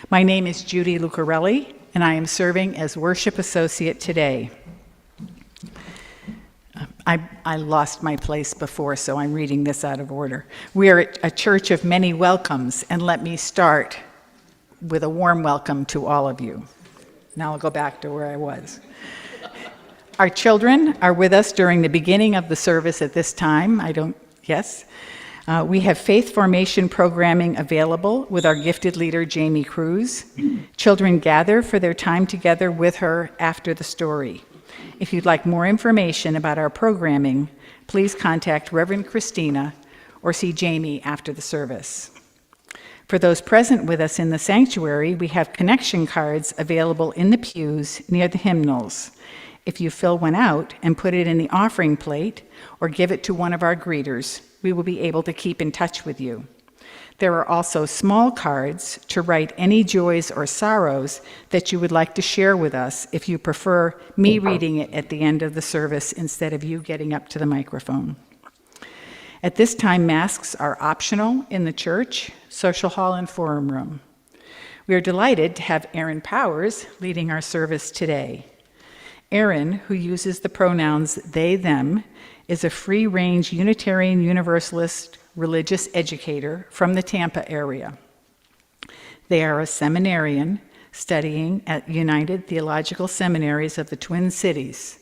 My name is Judy Lucarelli, and I am serving as worship associate today. I lost my place before, so I'm reading this out of order. We are a church of many welcomes, and let me start with a warm welcome to all of you. Now I'll go back to where I was. Our children are with us during the beginning of the service at this time. We have faith formation programming available with our gifted leader, Jami Cruz. Children gather for their time together with her after the story. If you'd like more information about our programming, please contact Reverend Kristina or see Jami after the service. For those present with us in the sanctuary, we have connection cards available in the pews near the hymnals. If you fill one out and put it in the offering plate or give it to one of our greeters, we will be able to keep in touch with you. There are also small cards to write any joys or sorrows that you would like to share with us if you prefer me reading it at the end of the service instead of you getting up to the microphone. At this time, masks are optional in the church, social hall, and forum room. We are delighted to have Erin Powers leading our service today. Erin, who uses the pronouns they, them, is a Free-Range Unitarian Universalist religious educator from the Tampa area. They are a seminarian studying at United Theological Seminaries of the Twin Cities.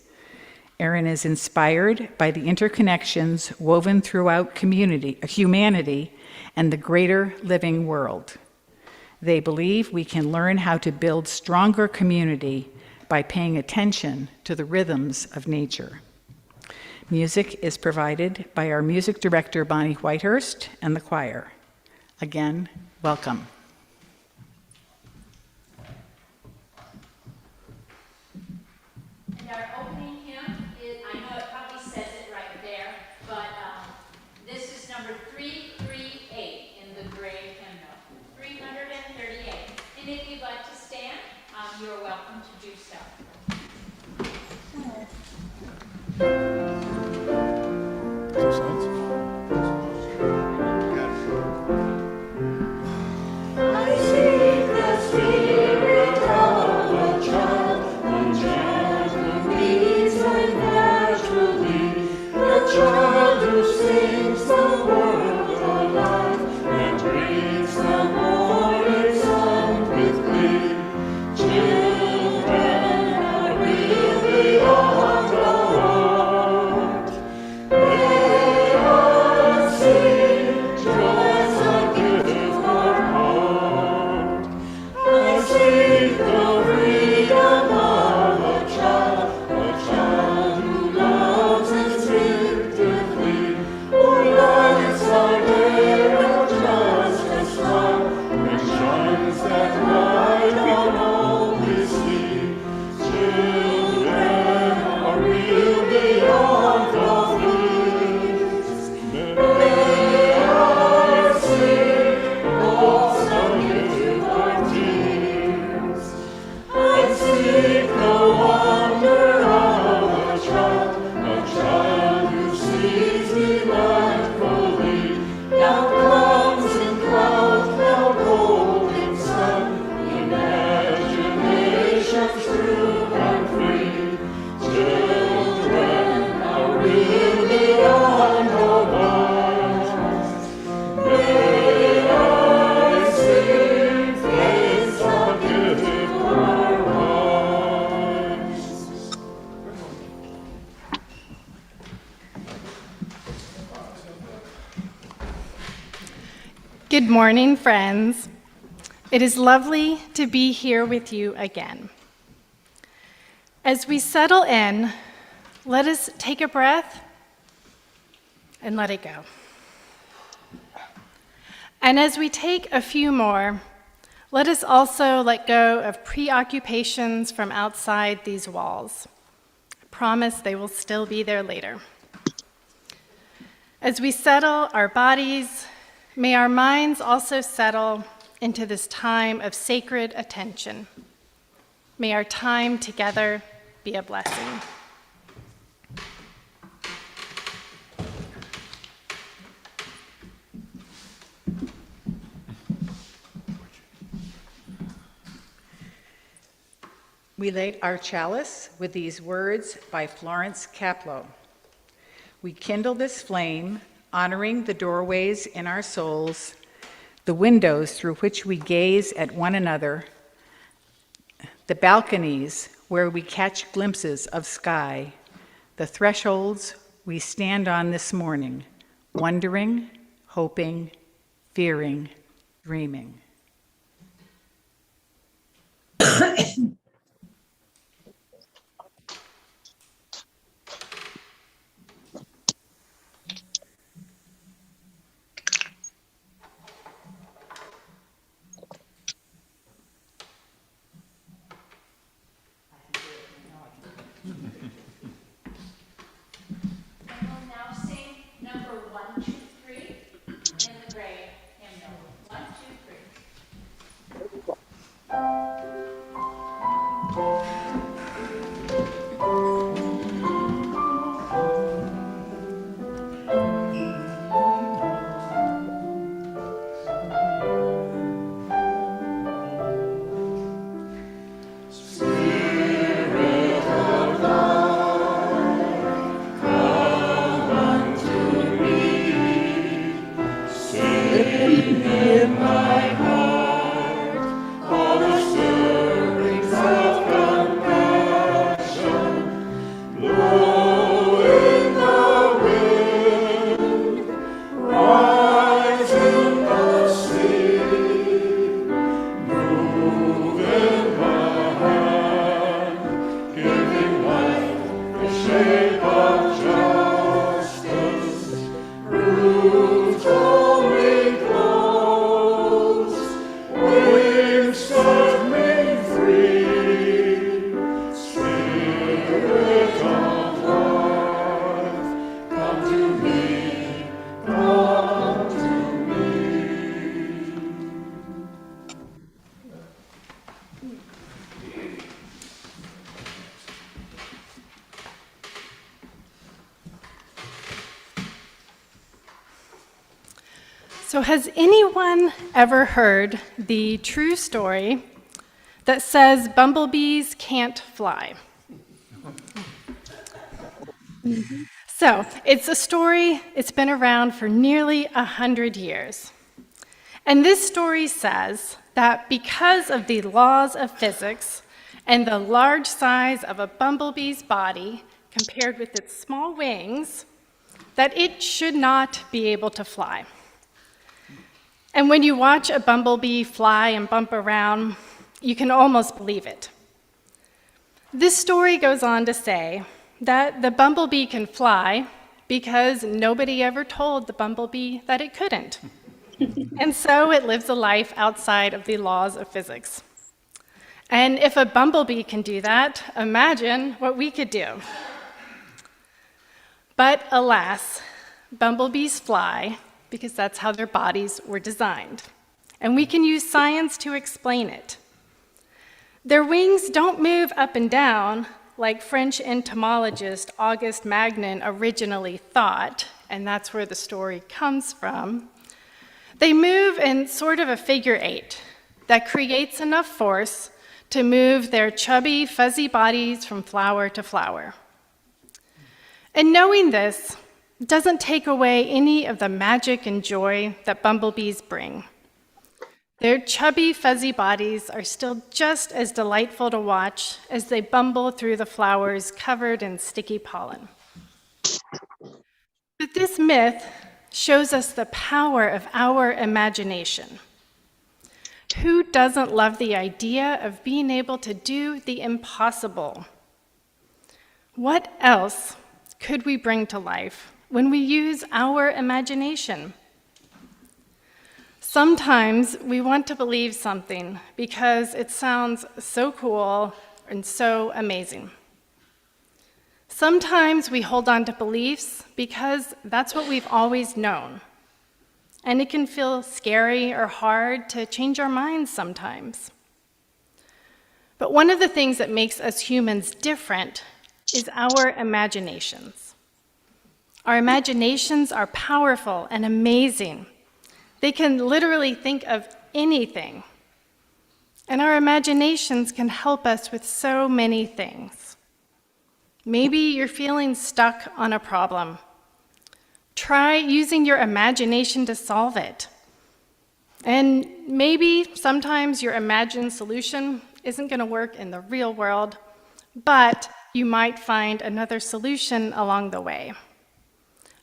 Erin is inspired by the interconnections woven throughout humanity and the greater living world. They believe we can learn how to build stronger community by paying attention to the rhythms of nature. Music is provided by our music director, Bonnie Whitehurst, and the choir. Again, welcome. And our opening hymn is, I know it probably says it right there, but this is number 338 in the gray hymnal, 338. And if you'd like to stand, you're welcome to do so. Good morning, friends. It is lovely to be here with you again. As we settle in, let us take a breath and let it go. And as we take a few more, let us also let go of preoccupations from outside these walls. I promise they will still be there later. As we settle our bodies, may our minds also settle into this time of sacred attention. May our time together be a blessing. We light our chalice with these words by Florence Caplow. We kindle this flame, honoring the doorways in our souls, the windows through which we gaze at one another, the balconies where we catch glimpses of sky, the thresholds we stand on this morning, wondering, hoping, fearing, dreaming. And we'll now sing number 1, 2, 3 in the gray hymnal. 1, 2, 3. So has anyone ever heard the true story that says bumblebees can't fly? So it's a story, it's been around for nearly 100 years. And this story says that because of the laws of physics and the large size of a bumblebee's body compared with its small wings, that it should not be able to fly. And when you watch a bumblebee fly and bump around, you can almost believe it. This story goes on to say that the bumblebee can fly because nobody ever told the bumblebee that it couldn't. And so it lives a life outside of the laws of physics. And if a bumblebee can do that, imagine what we could do. But alas, bumblebees fly because that's how their bodies were designed. And we can use science to explain it. Their wings don't move up and down like French entomologist Auguste Magnin originally thought, and that's where the story comes from. They move in sort of a figure eight that creates enough force to move their chubby, fuzzy bodies from flower to flower. And knowing this doesn't take away any of the magic and joy that bumblebees bring. Their chubby, fuzzy bodies are still just as delightful to watch as they bumble through the flowers covered in sticky pollen. But this myth shows us the power of our imagination. Who doesn't love the idea of being able to do the impossible? What else could we bring to life when we use our imagination? Sometimes we want to believe something because it sounds so cool and so amazing. Sometimes we hold on to beliefs because that's what we've always known. And it can feel scary or hard to change our minds sometimes. But one of the things that makes us humans different is our imaginations. Our imaginations are powerful and amazing. They can literally think of anything. and our imaginations can help us with so many things. Maybe you're feeling stuck on a problem. Try using your imagination to solve it. And maybe sometimes your imagined solution isn't going to work in the real world, but you might find another solution along the way.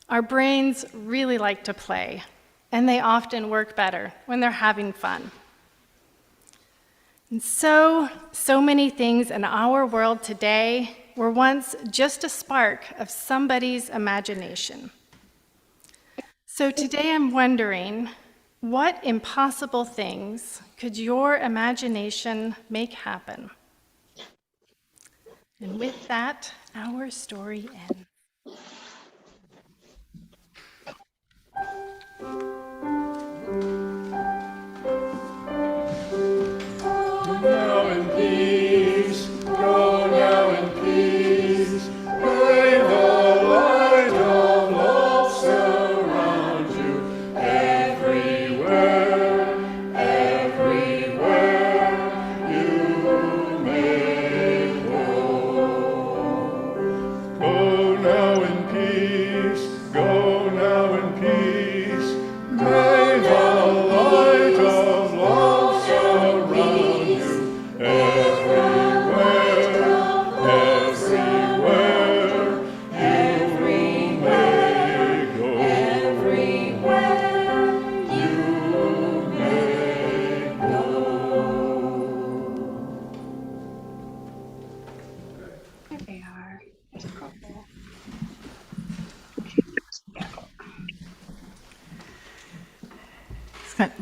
Our brains really like to play, and they often work better when they're having fun. And so many things in our world today were once just a spark of somebody's imagination. So today I'm wondering, what impossible things could your imagination make happen? And with that, our story ends. Now in peace, go now in peace. May the light of love surround you everywhere, everywhere you may go. Go now in peace, go now in peace. May the light of love surround you.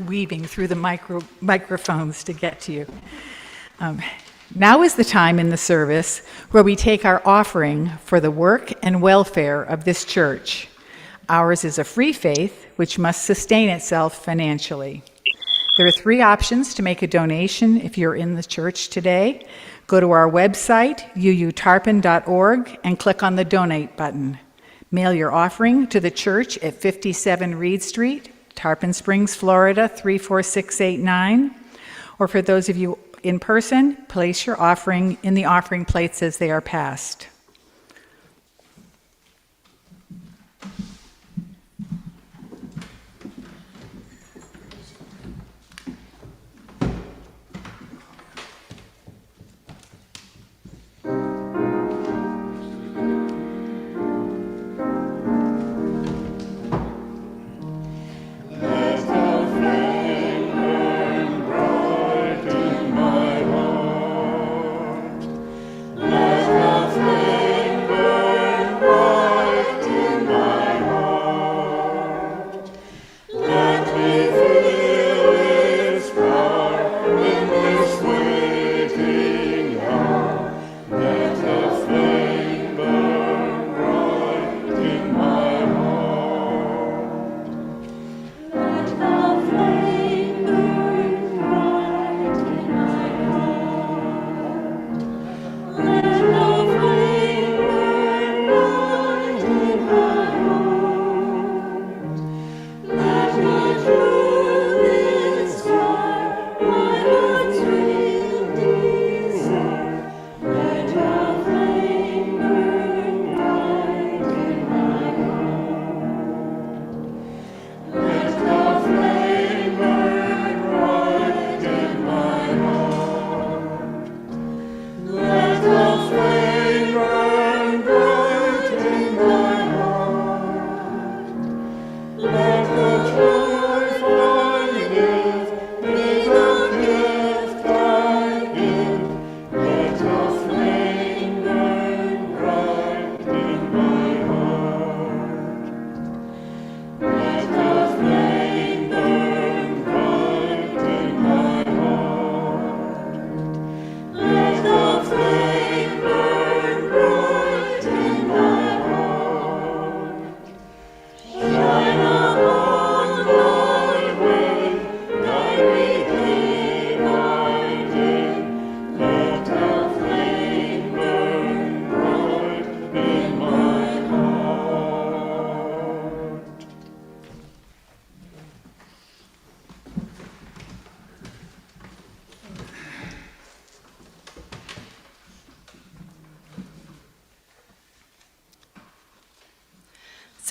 Weaving through the microphones to get to you. Now is the time in the service where we take our offering for the work and welfare of this church. Ours is a free faith which must sustain itself financially. There are 3 options to make a donation if you're in the church today. Go to our website, uutarpon.org, and click on the donate button. Mail your offering to the church at 57 Reed Street, Tarpon Springs, Florida, 34689. Or for those of you in person, place your offering in the offering plates as they are passed. Let the flame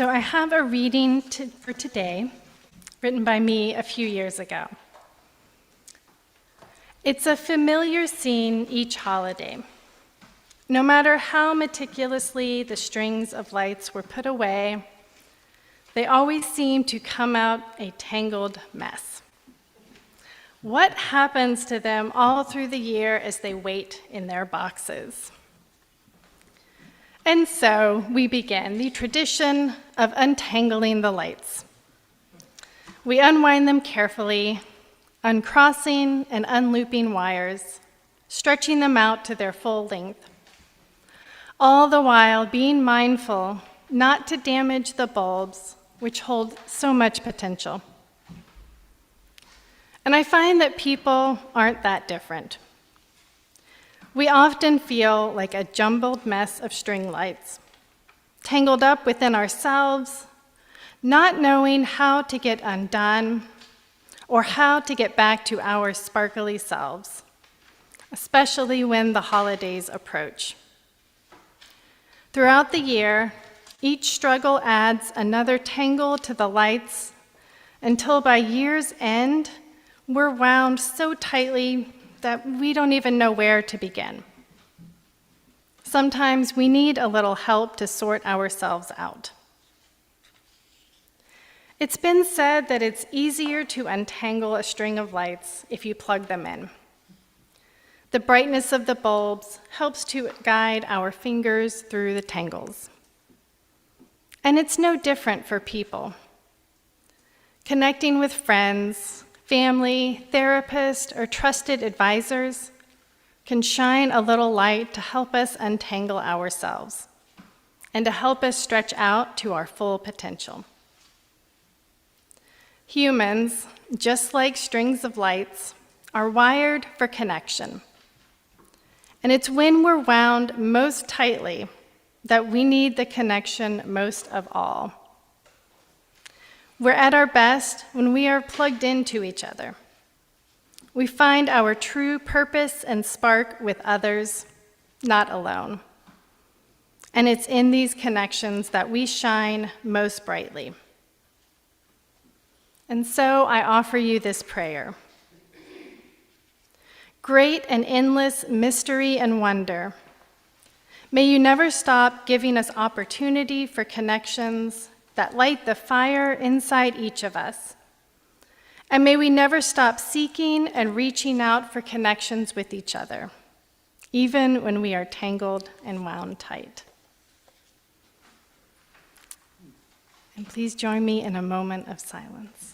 So I have a reading for today, written by me a few years ago. It's a familiar scene each holiday. No matter how meticulously the strings of lights were put away, they always seem to come out a tangled mess. What happens to them all through the year as they wait in their boxes? And so we begin the tradition of untangling the lights. We unwind them carefully, uncrossing and unlooping wires, stretching them out to their full length, all the while being mindful not to damage the bulbs, which hold so much potential. And I find that people aren't that different. We often feel like a jumbled mess of string lights, tangled up within ourselves, not knowing how to get undone or how to get back to our sparkly selves, especially when the holidays approach. Throughout the year, each struggle adds another tangle to the lights until by year's end, we're wound so tightly that we don't even know where to begin. Sometimes we need a little help to sort ourselves out. It's been said that it's easier to untangle a string of lights if you plug them in. The brightness of the bulbs helps to guide our fingers through the tangles. And it's no different for people. Connecting with friends, family, therapists, or trusted advisors can shine a little light to help us untangle ourselves and to help us stretch out to our full potential. Humans, just like strings of lights, are wired for connection. And it's when we're wound most tightly that we need the connection most of all. We're at our best when we are plugged into each other. We find our true purpose and spark with others, not alone. And it's in these connections that we shine most brightly. And so I offer you this prayer. Great and endless mystery and wonder, may you never stop giving us opportunity for connections that light the fire inside each of us. And may we never stop seeking and reaching out for connections with each other, even when we are tangled and wound tight. And please join me in a moment of silence.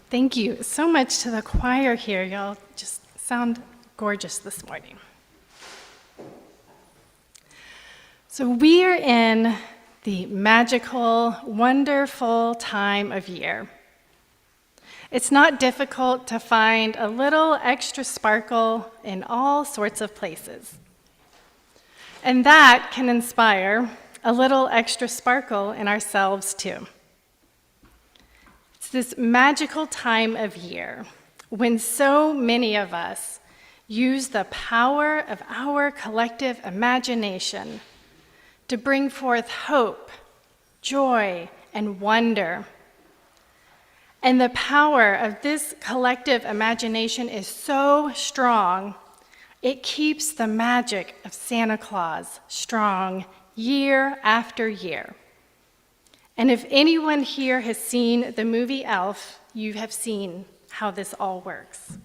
Thank you so much to the choir here. Y'all just sound gorgeous this morning. So we are in the magical, wonderful time of year. It's not difficult to find a little extra sparkle in all sorts of places. And that can inspire a little extra sparkle in ourselves too. It's this magical time of year when so many of us use the power of our collective imagination to bring forth hope, joy, and wonder. And the power of this collective imagination is so strong, it keeps the magic of Santa Claus strong year after year. And if anyone here has seen the movie Elf, you have seen how this all works.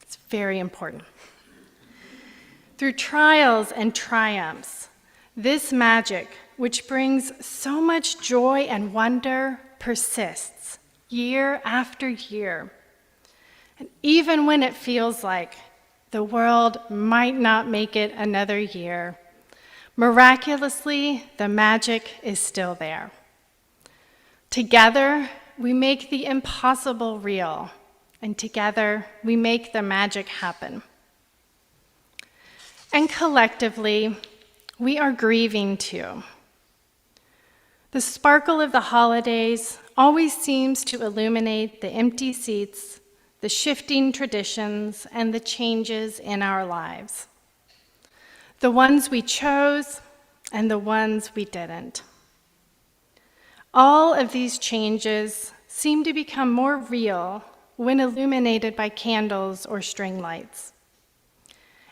It's very important. Through trials and triumphs, this magic, which brings so much joy and wonder, persists year after year. And even when it feels like the world might not make it another year, miraculously, the magic is still there. Together, we make the impossible real, and together, we make the magic happen. And collectively, we are grieving too. The sparkle of the holidays always seems to illuminate the empty seats, the shifting traditions, and the changes in our lives. The ones we chose and the ones we didn't. All of these changes seem to become more real when illuminated by candles or string lights.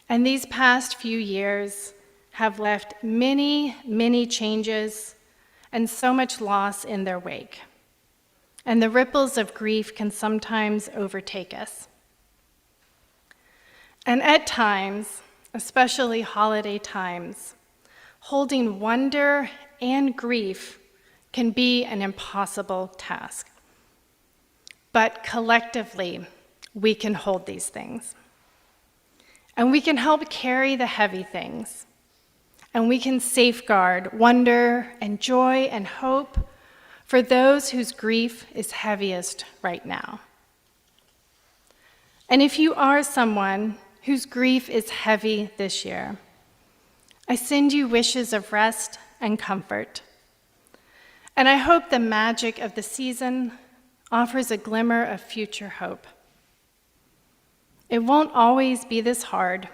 And these past few years have left many, many changes and so much loss in their wake. And the ripples of grief can sometimes overtake us. And at times, especially holiday times, holding wonder and grief can be an impossible task. But collectively, we can hold these things. And we can help carry the heavy things. And we can safeguard wonder and joy and hope for those whose grief is heaviest right now. And if you are someone whose grief is heavy this year, I send you wishes of rest and comfort. And I hope the magic of the season offers a glimmer of future hope. It won't always be this hard,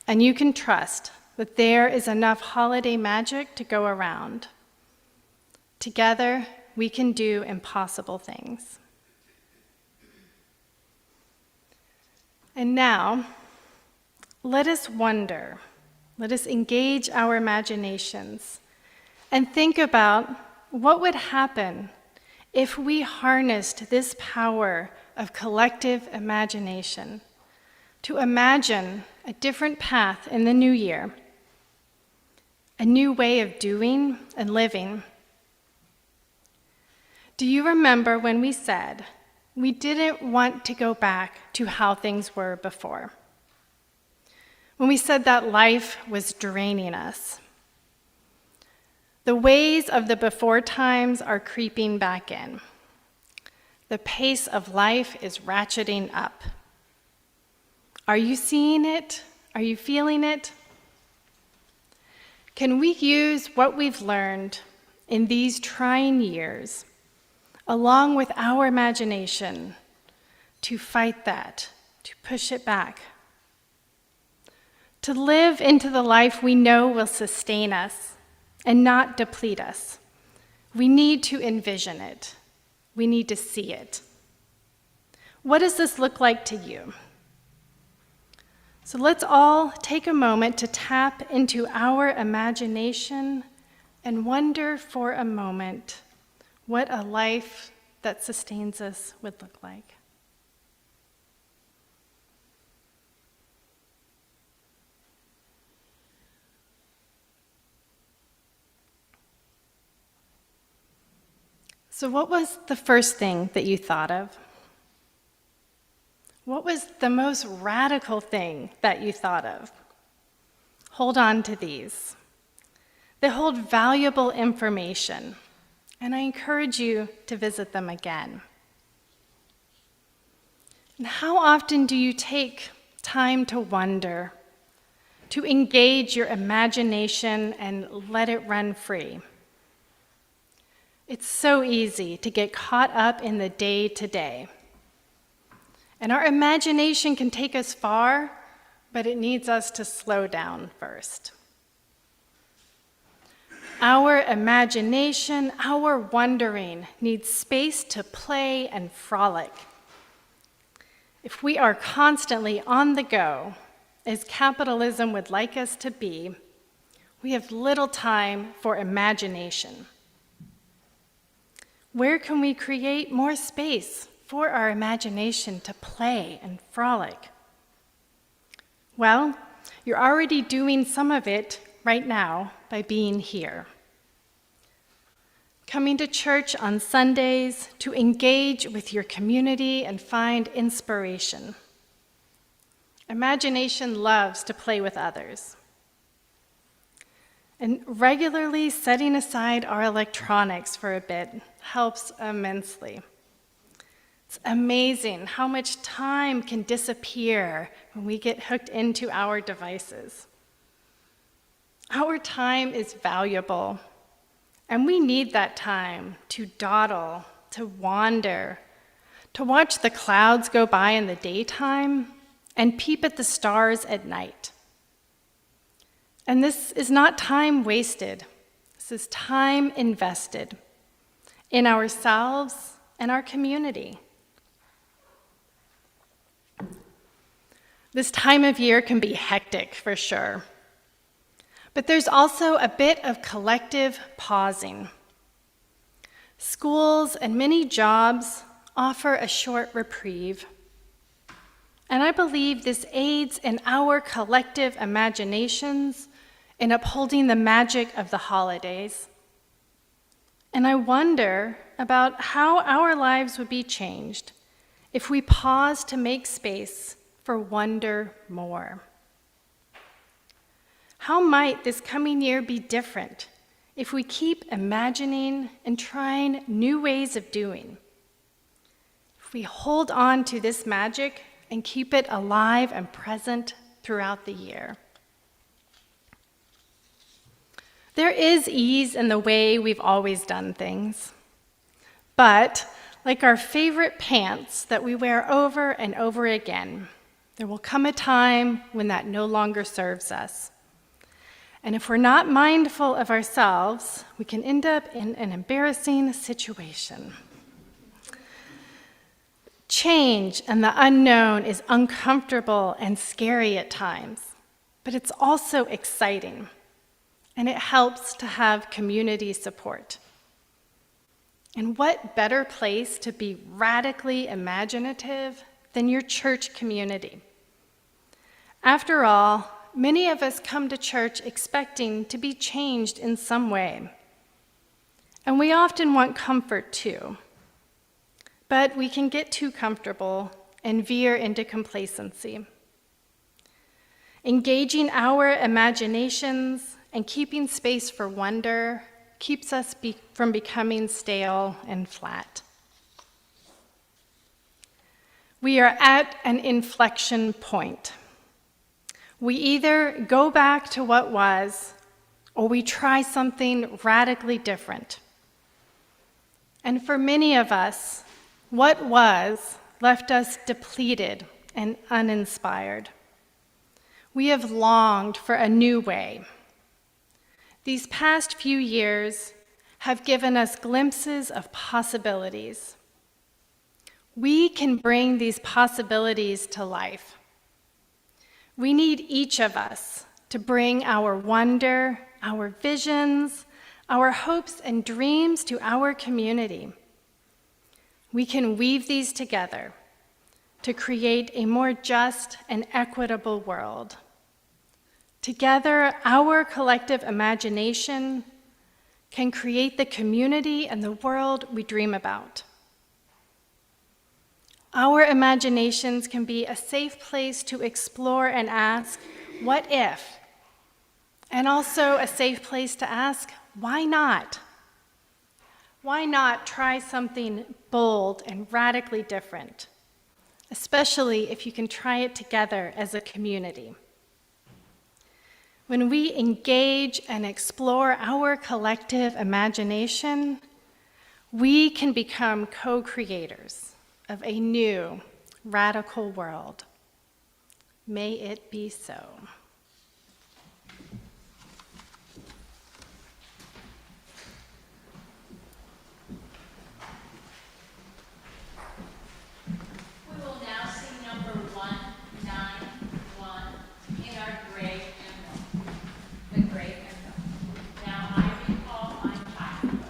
and you can trust that there is enough holiday magic to go around. Together, we can do impossible things. And now, let us wonder, let us engage our imaginations, and think about what would happen if we harnessed this power of collective imagination to imagine a different path in the new year, a new way of doing and living. Do you remember when we said we didn't want to go back to how things were before? When we said that life was draining us. The ways of the before times are creeping back in. The pace of life is ratcheting up. Are you seeing it? Are you feeling it? Can we use what we've learned in these trying years, along with our imagination, to fight that, to push it back, to live into the life we know will sustain us and not deplete us? We need to envision it. We need to see it. What does this look like to you? So let's all take a moment to tap into our imagination and wonder for a moment what a life that sustains us would look like. So what was the first thing that you thought of? What was the most radical thing that you thought of? Hold on to these. They hold valuable information, and I encourage you to visit them again. And how often do you take time to wonder, to engage your imagination and let it run free? It's so easy to get caught up in the day-to-day. And our imagination can take us far, but it needs us to slow down first. Our imagination, our wondering, needs space to play and frolic. If we are constantly on the go, as capitalism would like us to be, we have little time for imagination. Where can we create more space for our imagination to play and frolic? Well, you're already doing some of it right now by being here. Coming to church on Sundays to engage with your community and find inspiration. Imagination loves to play with others. And regularly setting aside our electronics for a bit helps immensely. It's amazing how much time can disappear when we get hooked into our devices. Our time is valuable, and we need that time to dawdle, to wander, to watch the clouds go by in the daytime, and peep at the stars at night. And this is not time wasted. This is time invested in ourselves and our community. This time of year can be hectic for sure, but there's also a bit of collective pausing. Schools and many jobs offer a short reprieve, and I believe this aids in our collective imaginations in upholding the magic of the holidays. And I wonder about how our lives would be changed if we pause to make space for wonder more. How might this coming year be different if we keep imagining and trying new ways of doing? If we hold on to this magic and keep it alive and present throughout the year. There is ease in the way we've always done things, but like our favorite pants that we wear over and over again, there will come a time when that no longer serves us. And if we're not mindful of ourselves, we can end up in an embarrassing situation. Change and the unknown is uncomfortable and scary at times, but it's also exciting, and it helps to have community support. And what better place to be radically imaginative than your church community? After all, many of us come to church expecting to be changed in some way, and we often want comfort too. But we can get too comfortable and veer into complacency. Engaging our imaginations and keeping space for wonder keeps us from becoming stale and flat. We are at an inflection point. We either go back to what was, or we try something radically different. And for many of us, what was left us depleted and uninspired. We have longed for a new way. These past few years have given us glimpses of possibilities. We can bring these possibilities to life. We need each of us to bring our wonder, our visions, our hopes and dreams to our community. We can weave these together to create a more just and equitable world. Together, our collective imagination can create the community and the world we dream about. Our imaginations can be a safe place to explore and ask, what if? And also a safe place to ask, why not? Why not try something bold and radically different, especially if you can try it together as a community? When we engage and explore our collective imagination, we can become co-creators of a new, radical world. May it be so. We will now sing number 191 in our gray hymnal, the gray hymnal. Now I recall my childhood.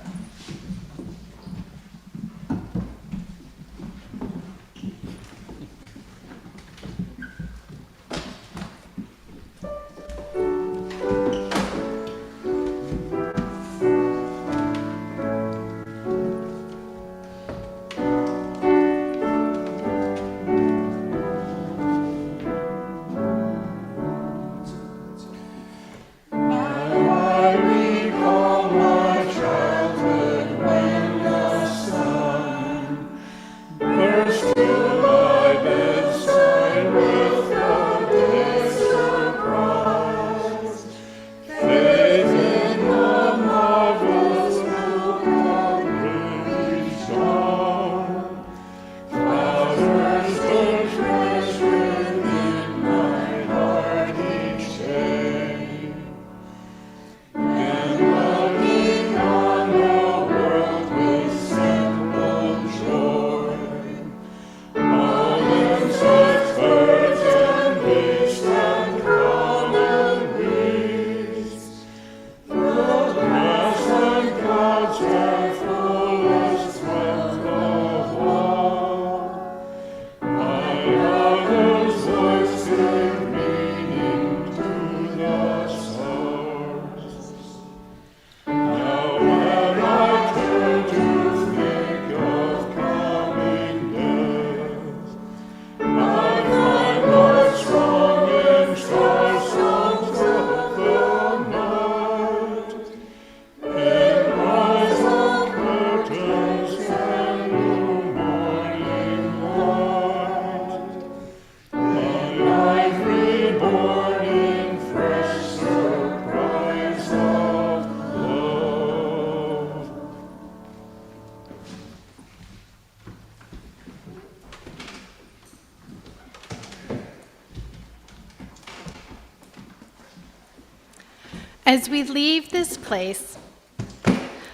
As we leave this place,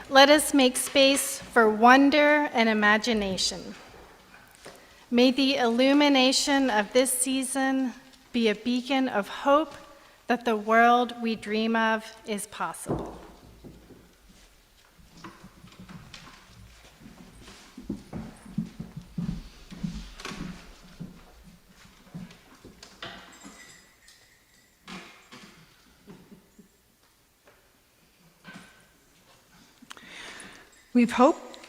let us make space for wonder and imagination. May the illumination of this season be a beacon of hope that the world we dream of is possible.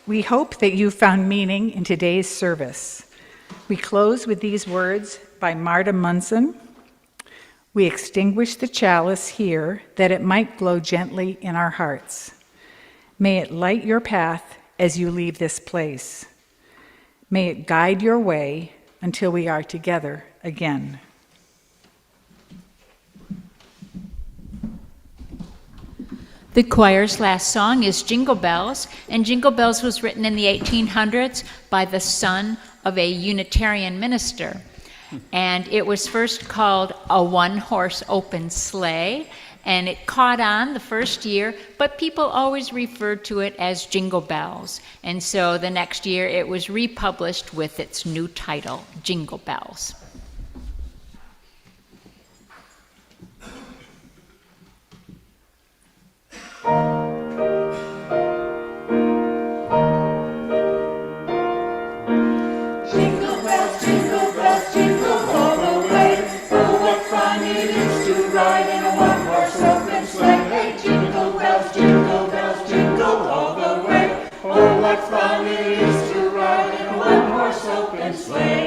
We hope that you found meaning in today's service. We close with these words by Marta Munson. We extinguish the chalice here that it might glow gently in our hearts. May it light your path as you leave this place. May it guide your way until we are together again. The choir's last song is Jingle Bells, and Jingle Bells was written in the 1800s by the son of a Unitarian minister. And it was first called a one-horse open sleigh, and it caught on the first year, but people always referred to it as Jingle Bells. And so the next year it was republished with its new title, Jingle Bells. What fun it is to ride in a one-horse open sleigh.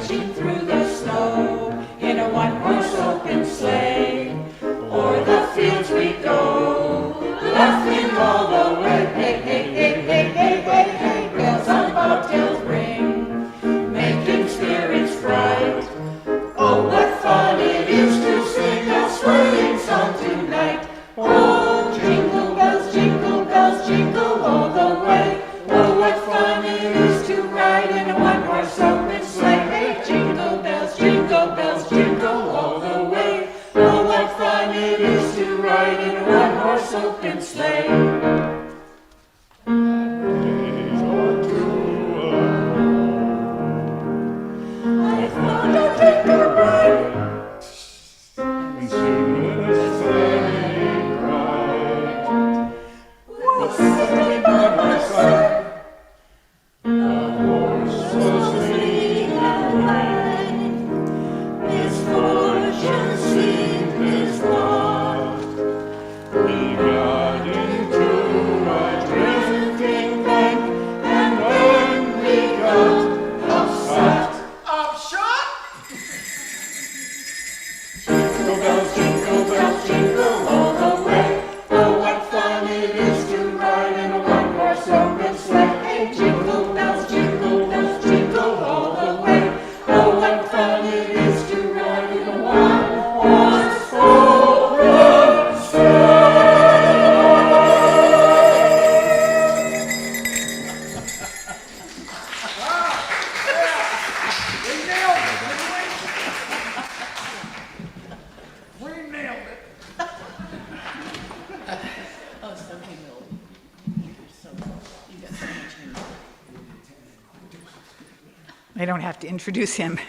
dashing through the snow in a one-horse open sleigh. O'er the fields we go, laughing all the way. Hey, hey, hey, hey, hey, hey, hey, bells on bobtails ring, making spirits bright. Oh, what fun it is to sing a swaying song tonight. Oh, jingle bells, jingle all the way. Oh, what fun it is to ride in a one-horse open sleigh. Hey, jingle bells, jingle all the way. Oh, what fun it is to ride in a one-horse open sleigh. Days are two I thought I'd take a ride. and soon a steady cry. Was sitting by my side. The horse was leading away. Misfortune seemed his lot. We got into a drifting bank, And when we got upset, jingle bells, jingle all the way. Oh, what fun it is to ride in a one-horse open sleigh. Hey, jingle bells, jingle all the way. Oh, what fun it is to ride in a one-horse open sleigh. I don't have to introduce him.